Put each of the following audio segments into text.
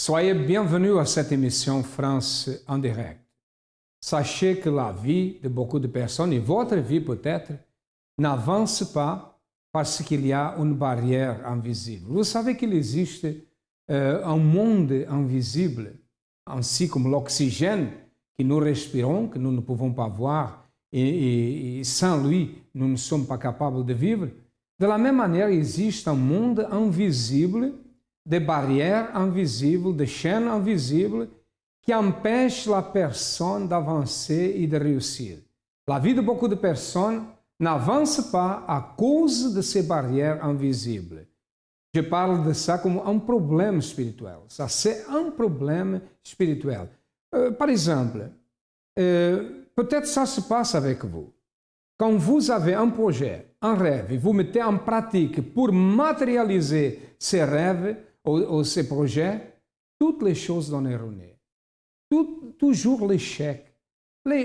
Soyez bienvenus à cette émission France en direct. Sachez que la vie de beaucoup de personnes, et votre vie peut-être, n'avance pas parce qu'il y a une barrière invisible. Vous savez qu'il existe un monde invisible, ainsi comme l'oxygène que nous respirons, que nous ne pouvons pas voir, et sans lui, nous ne sommes pas capables de vivre. De la même manière, il existe un monde invisible, de barrières invisibles, de chaînes invisibles, qui empêchent la personne d'avancer et de réussir. La vie de beaucoup de personnes n'avance pas à cause de ces barrières invisibles. Je parle de ça comme un problème spirituel. Ça, c'est un problème spirituel. Par exemple, peut-être ça se passe avec vous. Quand vous avez un projet, un rêve, et vous mettez en pratique pour matérialiser ces rêves ou ces projets, toutes les choses donnent erronées. Toujours l'échec.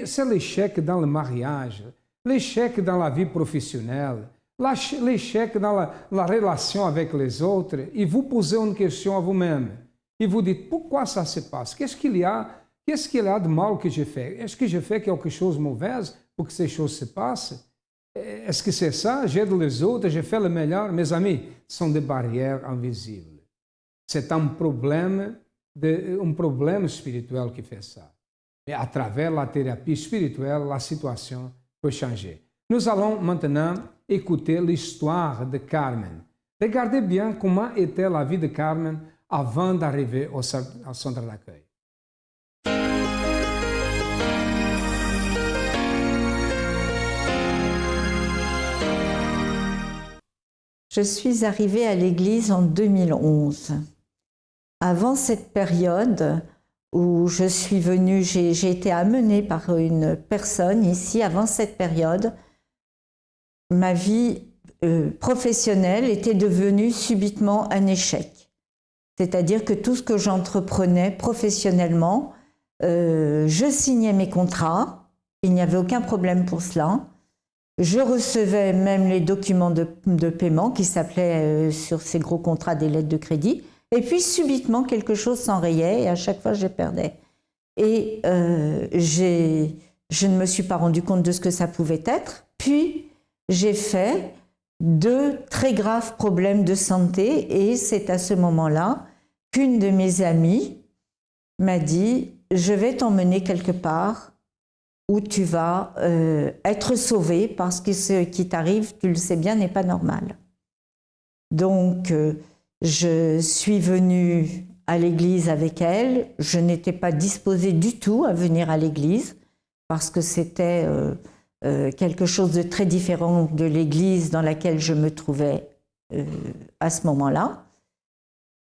C'est l'échec dans le mariage, l'échec dans la vie professionnelle, l'échec dans la relation avec les autres. Et vous posez une question à vous-même. Et vous dites, pourquoi ça se passe? Qu'est-ce qu'il y a de mal que j'ai fait? Est-ce que j'ai fait quelque chose de mauvais pour que ces choses se passent? Est-ce que c'est ça? J'aide les autres, j'ai fait le meilleur. Mes amis, ce sont des barrières invisibles. C'est un problème spirituel qui fait ça. Et à travers la thérapie spirituelle, la situation peut changer. Nous allons maintenant écouter l'histoire de Carmen. Regardez bien comment était la vie de Carmen avant d'arriver au centre d'accueil. Je suis arrivée à l'église en 2011. Avant cette période où je suis venue, j'ai été amenée par une personne ici. Avant cette période, ma vie professionnelle était devenue subitement un échec. C'est-à-dire que tout ce que j'entreprenais professionnellement, je signais mes contrats, il n'y avait aucun problème pour cela. Je recevais même les documents de paiement qui s'appelaient sur ces gros contrats des lettres de crédit. Et puis subitement, quelque chose s'enrayait et à chaque fois, je perdais. Et je ne me suis pas rendu compte de ce que ça pouvait être. Puis, j'ai fait 2 très graves problèmes de santé et c'est à ce moment-là qu'une de mes amies m'a dit « Je vais t'emmener quelque part où tu vas être sauvée parce que ce qui t'arrive, tu le sais bien, n'est pas normal. » Donc, je suis venue à l'église avec elle. Je n'étais pas disposée du tout à venir à l'église parce que c'était quelque chose de très différent de l'église dans laquelle je me trouvais à ce moment-là.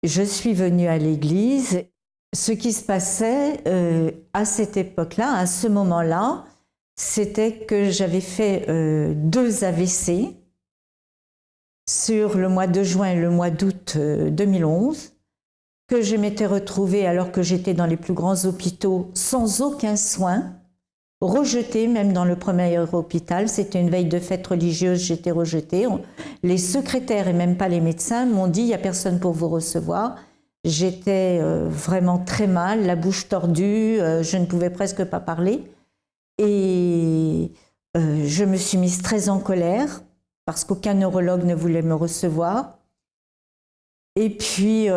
Je suis venue à l'église. Ce qui se passait à cette époque-là, à ce moment-là, c'était que j'avais fait 2 AVC sur le mois de juin et le mois d'août 2011, que je m'étais retrouvée alors que j'étais dans les plus grands hôpitaux sans aucun soin, rejetée même dans le premier hôpital. C'était une veille de fête religieuse, j'étais rejetée. Les secrétaires et même pas les médecins m'ont dit « il n'y a personne pour vous recevoir ». J'étais vraiment très mal, la bouche tordue, je ne pouvais presque pas parler. Et je me suis mise très en colère parce qu'aucun neurologue ne voulait me recevoir. Et puis,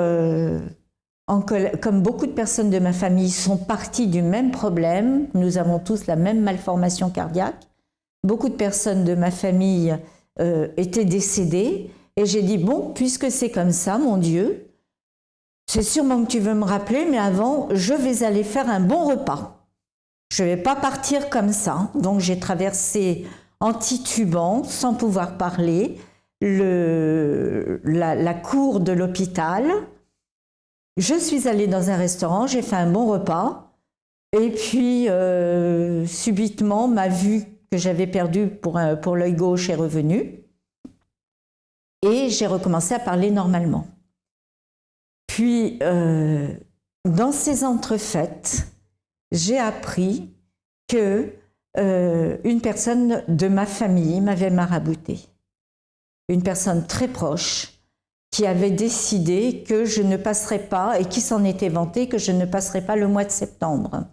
comme beaucoup de personnes de ma famille sont parties du même problème, nous avons tous la même malformation cardiaque, beaucoup de personnes de ma famille étaient décédées. Et j'ai dit, bon, puisque c'est comme ça, mon Dieu, c'est sûrement que tu veux me rappeler, mais avant, je vais aller faire un bon repas. Je ne vais pas partir comme ça. Donc, j'ai traversé en titubant, sans pouvoir parler, la cour de l'hôpital. Je suis allée dans un restaurant, j'ai fait un bon repas. Et puis, subitement, ma vue que j'avais perdue pour l'œil gauche est revenue. Et j'ai recommencé à parler normalement. Puis, dans ces entrefaites, j'ai appris que une personne de ma famille m'avait maraboutée. Une personne très proche qui avait décidé que je ne passerais pas, et qui s'en était vanté, que je ne passerais pas le mois de septembre.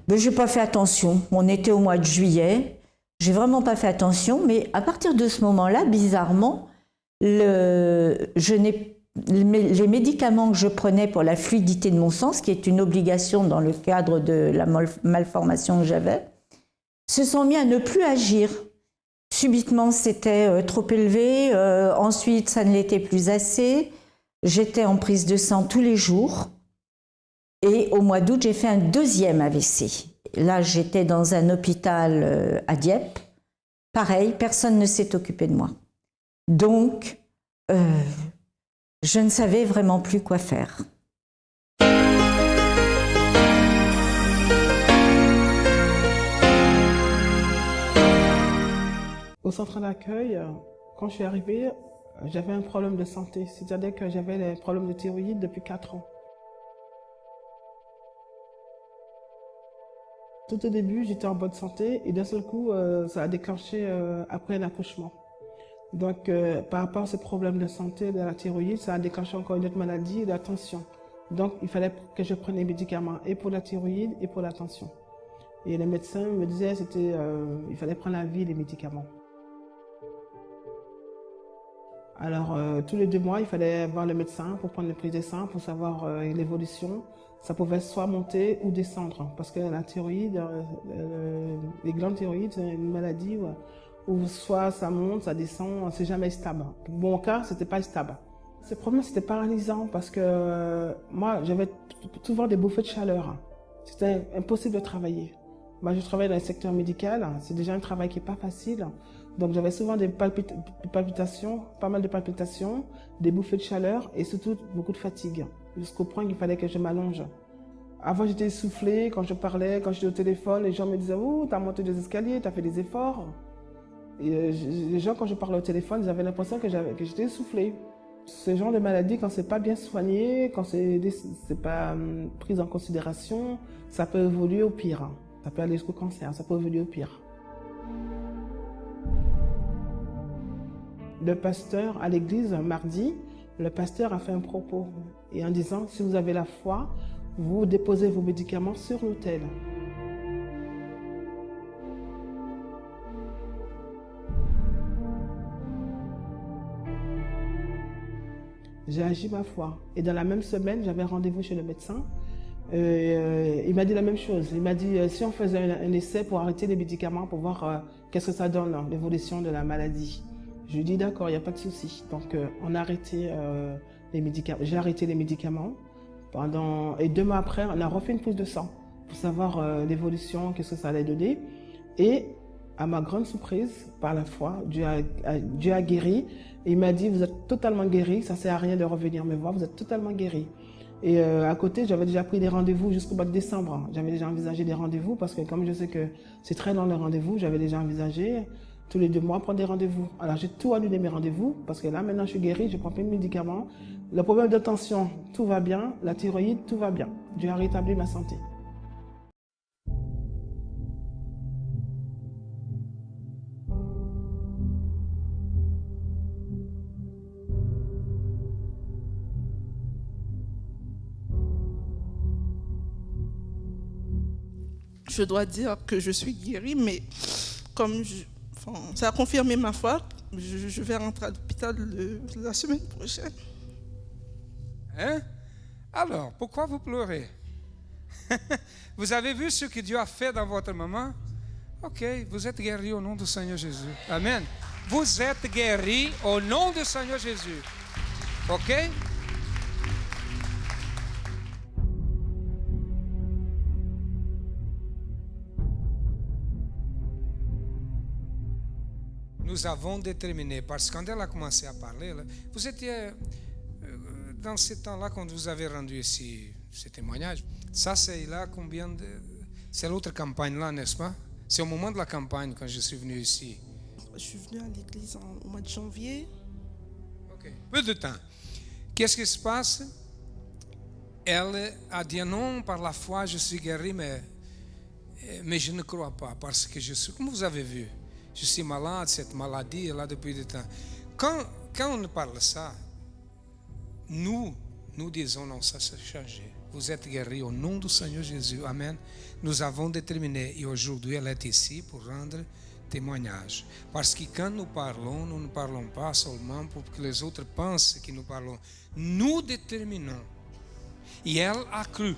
Mais je n'ai pas fait attention. On était au mois de juillet. J'ai vraiment pas fait attention, mais à partir de ce moment-là, bizarrement, les médicaments que je prenais pour la fluidité de mon sang, ce qui est une obligation dans le cadre de la malformation que j'avais, se sont mis à ne plus agir. Subitement, c'était trop élevé. Ensuite, ça ne l'était plus assez. J'étais en prise de sang tous les jours. Et au mois d'août, j'ai fait un deuxième AVC. Là, j'étais dans un hôpital à Dieppe. Pareil, personne ne s'est occupé de moi. Donc, je ne savais vraiment plus quoi faire. Au centre d'accueil, quand je suis arrivée, j'avais un problème de santé. C'est-à-dire que j'avais des problèmes de thyroïde depuis 4 ans. Tout au début, j'étais en bonne santé et d'un seul coup, ça a déclenché après un accouchement. Donc, par rapport à ce problème de santé de la thyroïde, ça a déclenché encore une autre maladie, la tension. Donc, il fallait que je prenne des médicaments et pour la thyroïde et pour la tension. Et les médecins me disaient qu'il fallait prendre la vie des médicaments. Alors, tous les 2 mois, il fallait voir le médecin pour prendre les prises de sang, pour savoir l'évolution. Ça pouvait soit monter ou descendre, parce que la thyroïde, les glandes thyroïdes, c'est une maladie où soit ça monte, ça descend, c'est jamais stable. Pour mon cas, c'était pas stable. Ce problème, c'était paralysant, parce que moi, j'avais souvent des bouffées de chaleur. C'était impossible de travailler. Moi, je travaille dans le secteur médical, c'est déjà un travail qui n'est pas facile. Donc, j'avais souvent des palpitations, pas mal de palpitations, des bouffées de chaleur et surtout beaucoup de fatigue, jusqu'au point qu'il fallait que je m'allonge. Avant, j'étais essoufflée quand je parlais, quand j'étais au téléphone, les gens me disaient « Oh, t'as monté des escaliers, t'as fait des efforts ». Et les gens, quand je parlais au téléphone, ils avaient l'impression que j'étais essoufflée. Ce genre de maladie, quand c'est pas bien soigné, quand c'est pas pris en considération, ça peut évoluer au pire. Ça peut aller jusqu'au cancer, ça peut évoluer au pire. Le pasteur à l'église, mardi, le pasteur a fait un propos et en disant, si vous avez la foi, vous déposez vos médicaments sur l'autel. J'ai agi ma foi. Et dans la même semaine, j'avais rendez-vous chez le médecin. Il m'a dit la même chose. Il m'a dit, si on faisait un essai pour arrêter les médicaments, pour voir qu'est-ce que ça donne, l'évolution de la maladie. Je lui ai dit d'accord, il n'y a pas de souci. Donc on a arrêté les médicaments. J'ai arrêté les médicaments. Et 2 mois après, on a refait une prise de sang pour savoir l'évolution, qu'est-ce que ça allait donner. Et à ma grande surprise, par la foi, Dieu a guéri. Et il m'a dit, vous êtes totalement guéri, ça ne sert à rien de revenir me voir, vous êtes totalement guéri. Et à côté, j'avais déjà pris des rendez-vous jusqu'au mois de décembre. J'avais déjà envisagé des rendez-vous parce que comme je sais que c'est très long les rendez-vous, j'avais déjà envisagé tous les 2 mois prendre des rendez-vous. Alors j'ai tout annulé mes rendez-vous parce que là maintenant je suis guérie, je prends plein de médicaments. Le problème de tension, tout va bien. La thyroïde, tout va bien. Dieu a rétabli ma santé. Je dois dire que je suis guérie, mais comme ça a confirmé ma foi, je vais rentrer à l'hôpital la semaine prochaine. Hein? Alors, pourquoi vous pleurez? Vous avez vu ce que Dieu a fait dans votre maman? Ok, vous êtes guéri au nom du Seigneur Jésus. Amen. Vous êtes guéri au nom du Seigneur Jésus. Ok? Nous avons déterminé, parce que quand elle a commencé à parler, là, vous étiez dans ce temps-là quand vous avez rendu ici ce témoignage. Ça, c'est là combien de... C'est l'autre campagne là, n'est-ce pas? C'est au moment de la campagne quand je suis venu ici. Je suis venu à l'église au mois de janvier. Ok, peu de temps. Qu'est-ce qui se passe? Elle a dit non, par la foi, je suis guéri, mais je ne crois pas, parce que je suis, comme vous avez vu, je suis malade, cette maladie est là depuis du temps. Quand on parle ça, nous disons non, ça s'est changé. Vous êtes guéris au nom du Seigneur Jésus. Amen. Nous avons déterminé et aujourd'hui elle est ici pour rendre témoignage. Parce que quand nous ne parlons pas seulement pour que les autres pensent que nous parlons. Nous déterminons. Et elle a cru.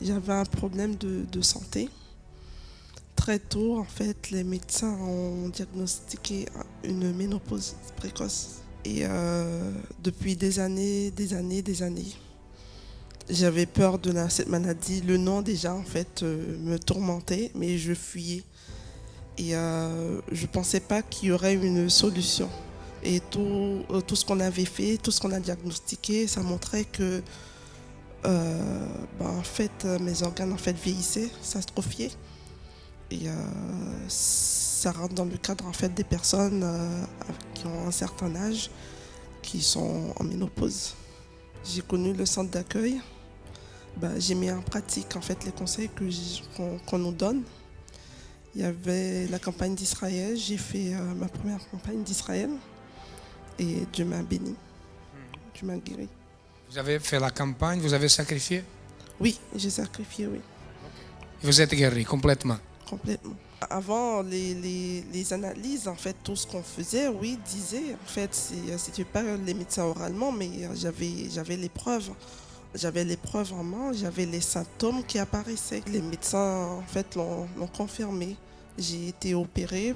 J'avais un problème de santé. Très tôt, en fait, les médecins ont diagnostiqué une ménopause précoce. Et depuis des années, j'avais peur de cette maladie. Le nom déjà, en fait, me tourmentait, mais je fuyais. Et je ne pensais pas qu'il y aurait une solution. Et tout ce qu'on avait fait, tout ce qu'on a diagnostiqué, ça montrait que en fait, mes organes en fait, vieillissaient, s'atrophiaient. Et ça rentre dans le cadre en fait, des personnes qui ont un certain âge, qui sont en ménopause. J'ai connu le centre d'accueil. J'ai mis en pratique en fait, les conseils qu'on nous donne. Il y avait la campagne d'Israël. J'ai fait ma première campagne d'Israël. Et Dieu m'a béni. Dieu m'a guéri. Vous avez fait la campagne, vous avez sacrifié? Oui, j'ai sacrifié, oui. Vous êtes guéri complètement? Complètement. Avant, les analyses, en fait, tout ce qu'on faisait, oui, disaient, en fait, c'était pas les médecins oralement, mais j'avais les preuves. J'avais les preuves en main, j'avais les symptômes qui apparaissaient. Les médecins, en fait, l'ont confirmé. J'ai été opérée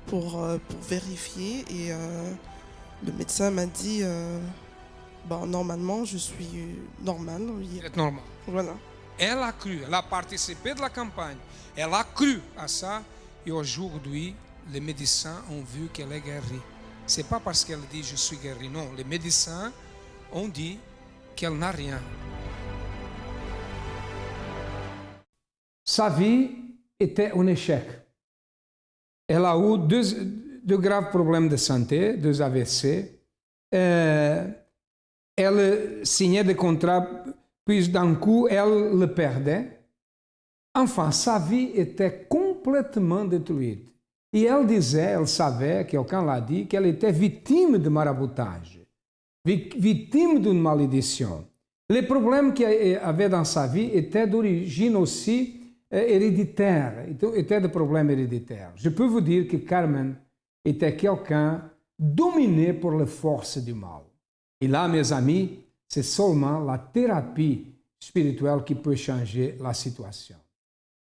pour vérifier et le médecin m'a dit normalement, je suis normale. Vous êtes normal. Voilà. Elle a cru, elle a participé de la campagne, elle a cru à ça et aujourd'hui, les médecins ont vu qu'elle est guérie. Ce n'est pas parce qu'elle dit je suis guérie, non. Les médecins ont dit qu'elle n'a rien. Sa vie était un échec. Elle a eu deux graves problèmes de santé, 2 AVC. Elle signait des contrats, puis d'un coup, elle le perdait. Enfin, sa vie était complètement détruite. Et elle disait, elle savait, quelqu'un l'a dit, qu'elle était victime de maraboutage, victime d'une malédiction. Les problèmes qu'elle avait dans sa vie étaient d'origine aussi héréditaire, étaient des problèmes héréditaires. Je peux vous dire que Carmen était quelqu'un dominé par les forces du mal. Et là, mes amis, c'est seulement la thérapie spirituelle qui peut changer la situation.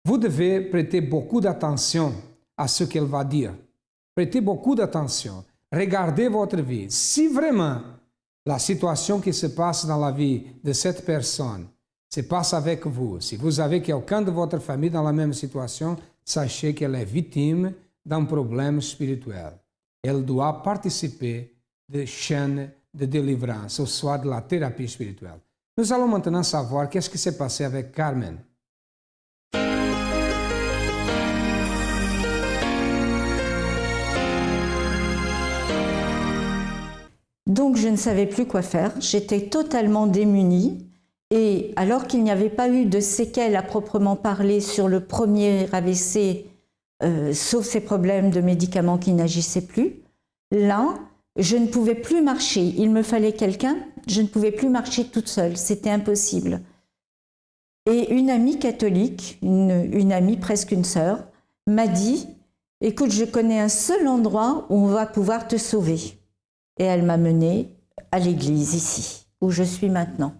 Vous devez prêter beaucoup d'attention à ce qu'elle va dire. Prêtez beaucoup d'attention. Regardez votre vie. Si vraiment la situation qui se passe dans la vie de cette personne se passe avec vous, si vous avez quelqu'un de votre famille dans la même situation, sachez qu'elle est victime d'un problème spirituel. Elle doit participer de chaînes de délivrance, ou soit de la thérapie spirituelle. Nous allons maintenant savoir qu'est-ce qui s'est passé avec Carmen. Donc je ne savais plus quoi faire, j'étais totalement démunie et alors qu'il n'y avait pas eu de séquelles à proprement parler sur le premier AVC, sauf ces problèmes de médicaments qui n'agissaient plus, là, je ne pouvais plus marcher, il me fallait quelqu'un, je ne pouvais plus marcher toute seule, c'était impossible. Et une amie catholique, une amie, presque une sœur, m'a dit « Écoute, je connais un seul endroit où on va pouvoir te sauver. » Et elle m'a menée à l'église ici, où je suis maintenant.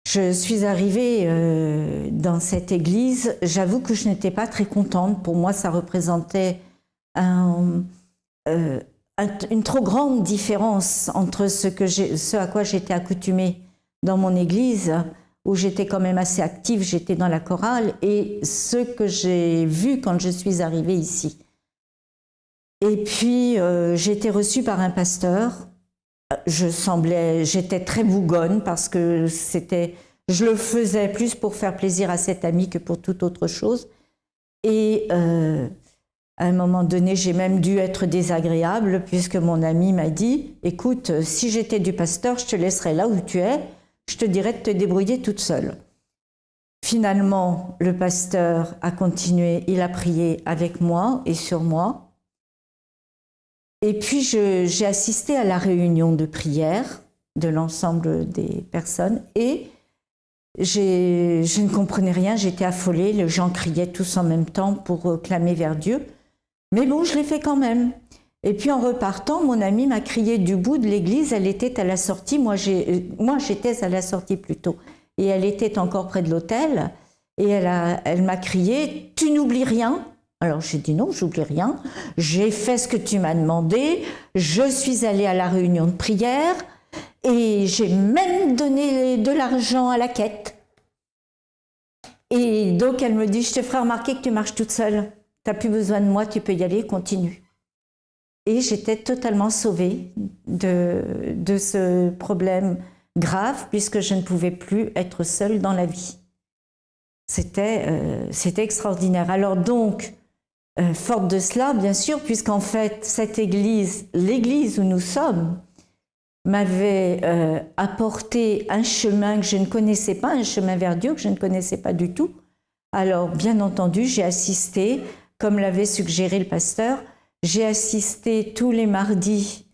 Je suis arrivée dans cette église, j'avoue que je n'étais pas très contente. Pour moi, ça représentait une trop grande différence entre ce à quoi j'étais accoutumée dans mon église, où j'étais quand même assez active, j'étais dans la chorale, et ce que j'ai vu quand je suis arrivée ici. Et puis, j'ai été reçue par un pasteur. J'étais très bougonne parce que je le faisais plus pour faire plaisir à cette amie que pour toute autre chose. Et à un moment donné, j'ai même dû être désagréable puisque mon ami m'a dit « Écoute, si j'étais du pasteur, je te laisserais là où tu es, je te dirais de te débrouiller toute seule. » Finalement, le pasteur a continué, il a prié avec moi et sur moi. Et puis j'ai assisté à la réunion de prière de l'ensemble des personnes et je ne comprenais rien, j'étais affolée, les gens criaient tous en même temps pour clamer vers Dieu. Mais bon, je l'ai fait quand même. Et puis en repartant, mon amie m'a crié du bout de l'église, elle était à la sortie, moi j'étais à la sortie plutôt, et elle était encore près de l'autel, et elle m'a crié « Tu n'oublies rien ?» Alors j'ai dit « Non, j'oublie rien, j'ai fait ce que tu m'as demandé, je suis allée à la réunion de prière, et j'ai même donné de l'argent à la quête. » Et donc elle me dit « Je te ferai remarquer que tu marches toute seule, tu n'as plus besoin de moi, tu peux y aller, continue. » Et j'étais totalement sauvée de ce problème grave, puisque je ne pouvais plus être seule dans la vie. C'était extraordinaire. Alors donc, forte de cela, bien sûr, puisqu'en fait, cette église, l'église où nous sommes, m'avait apporté un chemin que je ne connaissais pas, un chemin vers Dieu que je ne connaissais pas du tout. Alors, bien entendu, j'ai assisté, comme l'avait suggéré le pasteur, j'ai assisté tous les mardis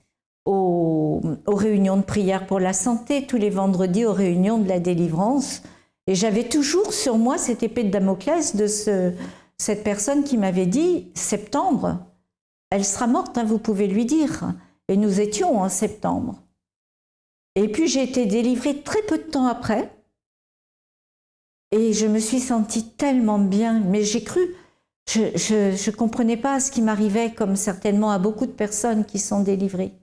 aux réunions de prière pour la santé, tous les vendredis aux réunions de la délivrance. Et j'avais toujours sur moi cette épée de Damoclès de cette personne qui m'avait dit « Septembre, elle sera morte, hein, vous pouvez lui dire. » Et nous étions en septembre. Et puis j'ai été délivrée très peu de temps après. Et je me suis sentie tellement bien, mais j'ai cru... Je ne comprenais pas ce qui m'arrivait, comme certainement à beaucoup de personnes qui sont délivrées.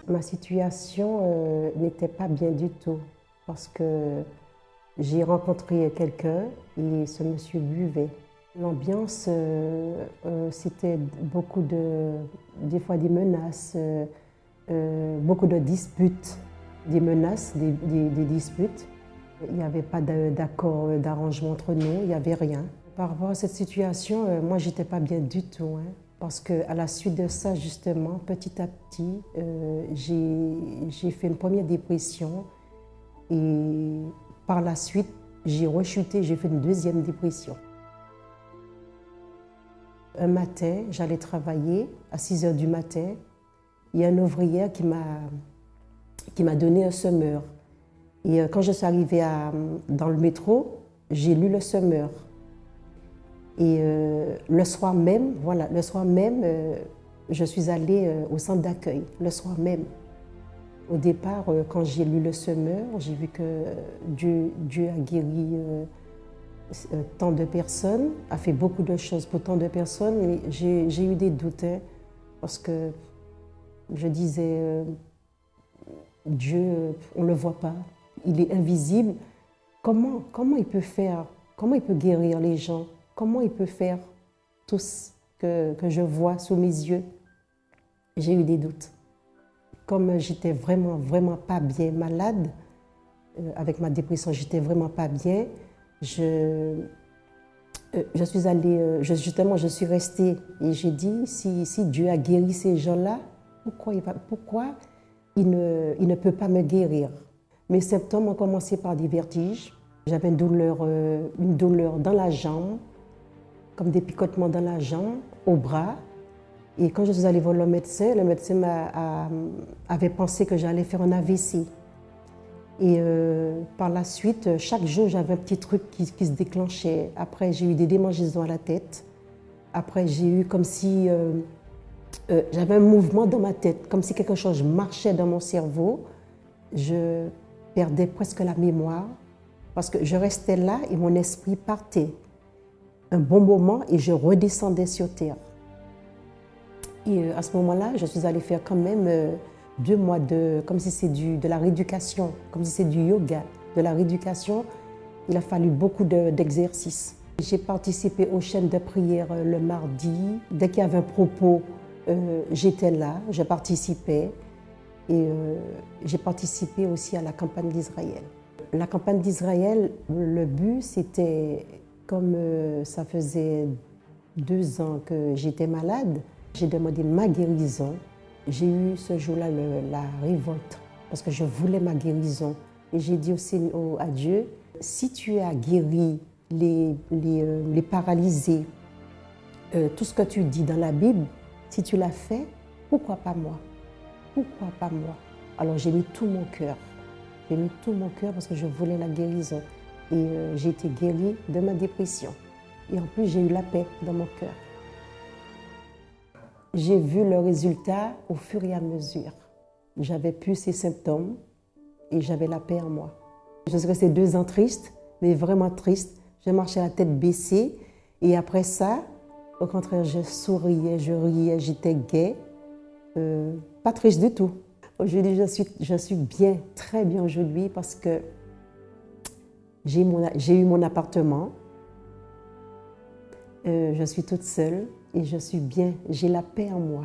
Ma situation n'était pas bien du tout, parce que j'ai rencontré quelqu'un et ce monsieur buvait. L'ambiance, c'était beaucoup des fois des menaces, beaucoup de disputes, des menaces, des disputes. Il n'y avait pas d'accord, d'arrangement entre nous, il n'y avait rien. Par rapport à cette situation, moi, j'étais pas bien du tout, hein, parce qu'à la suite de ça, justement, petit à petit, j'ai fait une première dépression et par la suite, j'ai rechuté, j'ai fait une deuxième dépression. Un matin, j'allais travailler à 6 h du matin. Il y a un ouvrier qui m'a donné un semeur. Et quand je suis arrivée dans le métro, j'ai lu le semeur. Et le soir même, voilà, je suis allée au centre d'accueil, le soir même. Au départ, quand j'ai lu le semeur, j'ai vu que Dieu a guéri tant de personnes, a fait beaucoup de choses pour tant de personnes. Et j'ai eu des doutes, hein, parce que je disais, Dieu, on ne le voit pas, il est invisible. Comment il peut faire, comment il peut guérir les gens, comment il peut faire tout ce que je vois sous mes yeux? J'ai eu des doutes. Comme j'étais vraiment pas bien malade, avec ma dépression, j'étais vraiment pas bien, je suis allée, justement, je suis restée et j'ai dit, si Dieu a guéri ces gens-là, pourquoi il ne peut pas me guérir? Mes symptômes ont commencé par des vertiges. J'avais une douleur dans la jambe, comme des picotements dans la jambe, au bras. Et quand je suis allée voir le médecin avait pensé que j'allais faire un AVC. Et par la suite, chaque jour, j'avais un petit truc qui se déclenchait. Après, j'ai eu des démangeaisons à la tête. Après, j'ai eu comme si... j'avais un mouvement dans ma tête, comme si quelque chose marchait dans mon cerveau. Je perdais presque la mémoire parce que je restais là et mon esprit partait un bon moment et je redescendais sur terre. Et à ce moment-là, je suis allée faire quand même 2 mois comme si c'est de la rééducation, comme si c'est du yoga, de la rééducation. Il a fallu beaucoup d'exercices. J'ai participé aux chaînes de prière le mardi. Dès qu'il y avait un propos, j'étais là, je participais. Et j'ai participé aussi à la campagne d'Israël. La campagne d'Israël, le but, c'était, comme ça faisait 2 ans que j'étais malade, j'ai demandé ma guérison. J'ai eu ce jour-là la révolte, parce que je voulais ma guérison. Et j'ai dit à Dieu, Si tu as guéri les paralysés, tout ce que tu dis dans la Bible, si tu l'as fait, pourquoi pas moi? Pourquoi pas moi? Alors j'ai mis tout mon cœur. J'ai mis tout mon cœur parce que je voulais la guérison. Et j'ai été guérie de ma dépression. Et en plus, j'ai eu la paix dans mon cœur. J'ai vu le résultat au fur et à mesure. J'avais plus ces symptômes et j'avais la paix en moi. Je suis restée 2 ans triste, mais vraiment triste. Je marchais la tête baissée et après ça, au contraire, je souriais, je riais, j'étais gaie, pas triste du tout. Aujourd'hui, je suis bien, très bien aujourd'hui parce que j'ai eu mon appartement, je suis toute seule et je suis bien, j'ai la paix en moi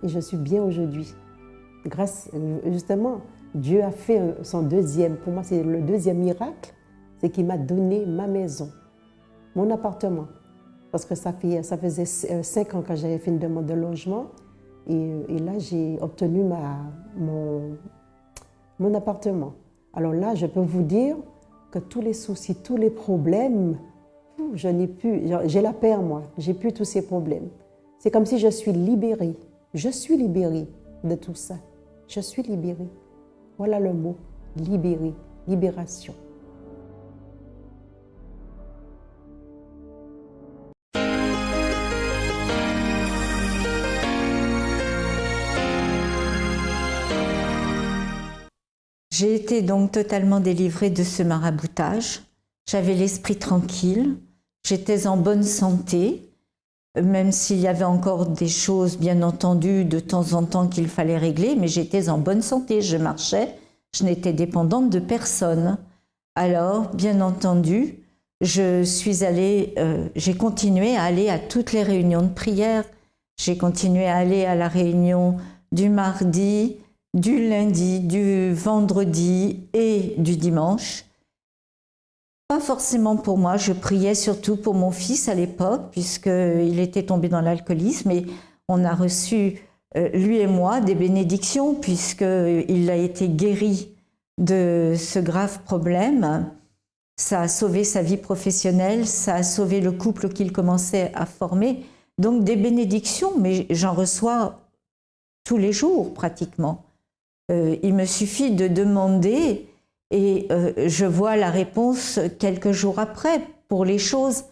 et je suis bien aujourd'hui. Grâce, justement, Dieu a fait son deuxième, pour moi c'est le deuxième miracle, c'est qu'il m'a donné ma maison, mon appartement. Parce que ça faisait 5 ans que j'avais fait une demande de logement et là j'ai obtenu mon appartement. Alors là, je peux vous dire que tous les soucis, tous les problèmes, je n'ai plus, j'ai la paix en moi, j'ai plus tous ces problèmes. C'est comme si je suis libérée de tout ça. Je suis libérée. Voilà le mot, libérée, libération. J'ai été donc totalement délivrée de ce maraboutage. J'avais l'esprit tranquille, j'étais en bonne santé, même s'il y avait encore des choses, bien entendu, de temps en temps qu'il fallait régler, mais j'étais en bonne santé, je marchais, je n'étais dépendante de personne. Alors, bien entendu, j'ai continué à aller à toutes les réunions de prière, j'ai continué à aller à la réunion du mardi, du lundi, du vendredi et du dimanche. Pas forcément pour moi, je priais surtout pour mon fils à l'époque, puisqu'il était tombé dans l'alcoolisme et on a reçu, lui et moi, des bénédictions, puisqu'il a été guéri de ce grave problème. Ça a sauvé sa vie professionnelle, ça a sauvé le couple qu'il commençait à former. Donc des bénédictions, mais j'en reçois tous les jours pratiquement. Il me suffit de demander et je vois la réponse quelques jours après. Pour les choses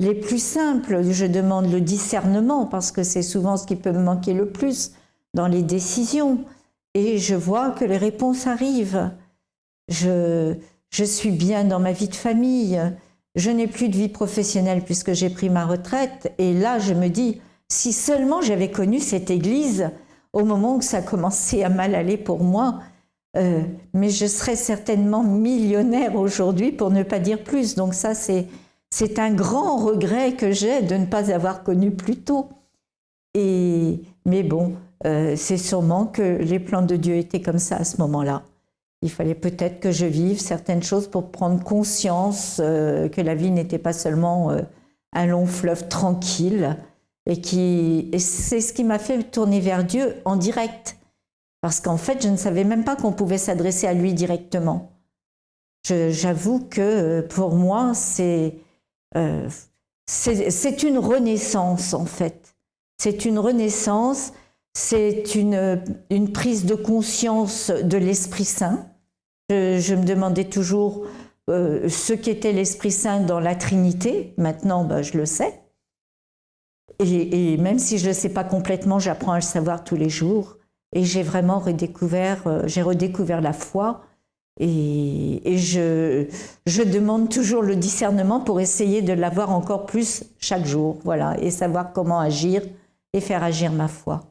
les plus simples, je demande le discernement parce que c'est souvent ce qui peut me manquer le plus dans les décisions. Et je vois que les réponses arrivent. Je suis bien dans ma vie de famille. Je n'ai plus de vie professionnelle puisque j'ai pris ma retraite. Et là, je me dis, si seulement j'avais connu cette église au moment où ça commençait à mal aller pour moi, mais je serais certainement millionnaire aujourd'hui, pour ne pas dire plus. Donc ça, c'est un grand regret que j'ai de ne pas avoir connu plus tôt. Mais bon, c'est sûrement que les plans de Dieu étaient comme ça à ce moment-là. Il fallait peut-être que je vive certaines choses pour prendre conscience que la vie n'était pas seulement un long fleuve tranquille, et c'est ce qui m'a fait tourner vers Dieu en direct. Parce qu'en fait, je ne savais même pas qu'on pouvait s'adresser à lui directement. J'avoue que pour moi, c'est une renaissance, en fait. C'est une renaissance, c'est une prise de conscience de l'Esprit Saint. Je me demandais toujours ce qu'était l'Esprit Saint dans la Trinité. Maintenant, je le sais. Et même si je ne le sais pas complètement, j'apprends à le savoir tous les jours. Et j'ai vraiment redécouvert la foi. Et je demande toujours le discernement pour essayer de l'avoir encore plus chaque jour. Voilà, et savoir comment agir et faire agir ma foi.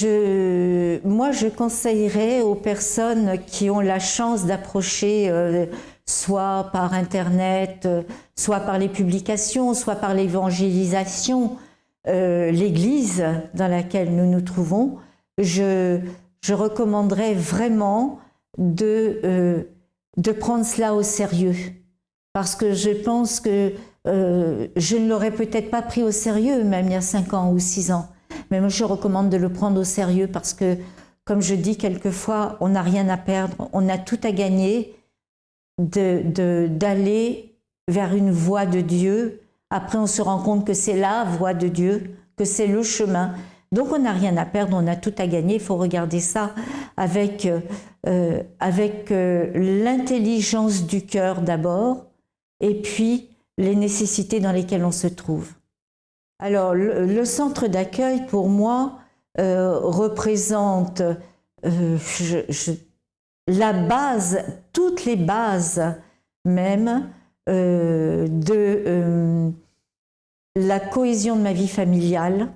Moi, je conseillerais aux personnes qui ont la chance d'approcher soit par Internet, soit par les publications, soit par l'évangélisation, l'Église dans laquelle nous nous trouvons, je recommanderais vraiment de prendre cela au sérieux. Parce que je pense que je ne l'aurais peut-être pas pris au sérieux, même il y a 5 ans ou 6 ans. Mais moi, je recommande de le prendre au sérieux parce que, comme je dis quelquefois, on n'a rien à perdre, on a tout à gagner. d'aller vers une voie de Dieu. Après, on se rend compte que c'est la voie de Dieu, que c'est le chemin. Donc, on n'a rien à perdre, on a tout à gagner. Il faut regarder ça avec l'intelligence du cœur d'abord, et puis les nécessités dans lesquelles on se trouve. Alors, le centre d'accueil, pour moi, représente la base, toutes les bases même de la cohésion de ma vie familiale.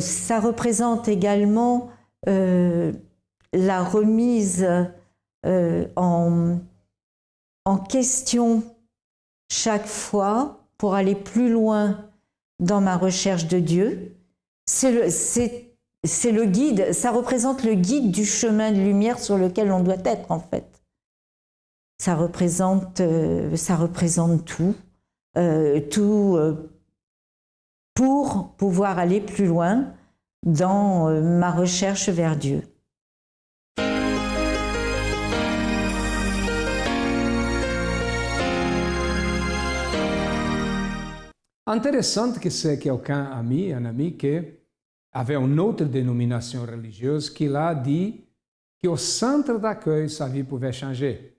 Ça représente également la remise en question chaque fois pour aller plus loin dans ma recherche de Dieu. C'est le guide, ça représente le guide du chemin de lumière sur lequel on doit être en fait. Ça représente tout, pour pouvoir aller plus loin dans ma recherche vers Dieu. Intéressant que c'est quelqu'un, un ami qui avait une autre dénomination religieuse qui l'a dit qu'au centre d'accueil, sa vie pouvait changer.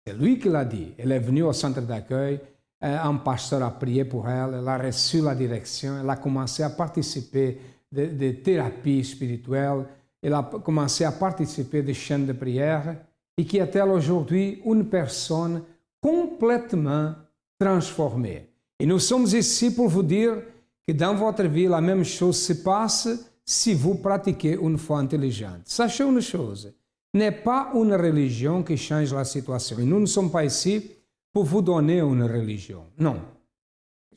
C'est lui qui l'a dit. Elle est venue au centre d'accueil, un pasteur a prié pour elle, elle a reçu la direction, elle a commencé à participer de thérapies spirituelles, elle a commencé à participer des chaînes de prière et qui est-elle aujourd'hui une personne complètement transformée. Et nous sommes ici pour vous dire que dans votre vie, la même chose se passe si vous pratiquez une foi intelligente. Sachez une chose, n'est pas une religion qui change la situation. Et nous ne sommes pas ici pour vous donner une religion. Non.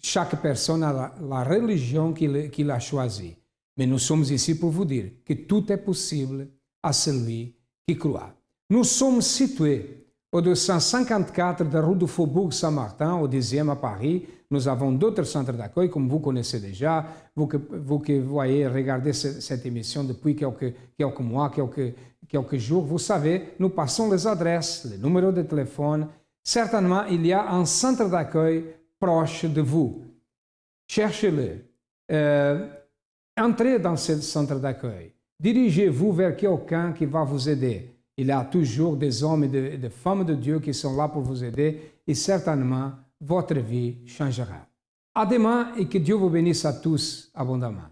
Chaque personne a la religion qu'il a choisie. Mais nous sommes ici pour vous dire que tout est possible à celui qui croit. Nous sommes situés au 254 de rue du Faubourg Saint-Martin, au 10e à Paris. Nous avons d'autres centres d'accueil, comme vous connaissez déjà. Vous qui voyez, regardez cette émission depuis quelques mois, quelques jours, vous savez, nous passons les adresses, les numéros de téléphone. Certainement, il y a un centre d'accueil proche de vous. Cherchez-le. Entrez dans ce centre d'accueil. Dirigez-vous vers quelqu'un qui va vous aider. Il y a toujours des hommes et des femmes de Dieu qui sont là pour vous aider et certainement, votre vie changera. À demain et que Dieu vous bénisse à tous abondamment.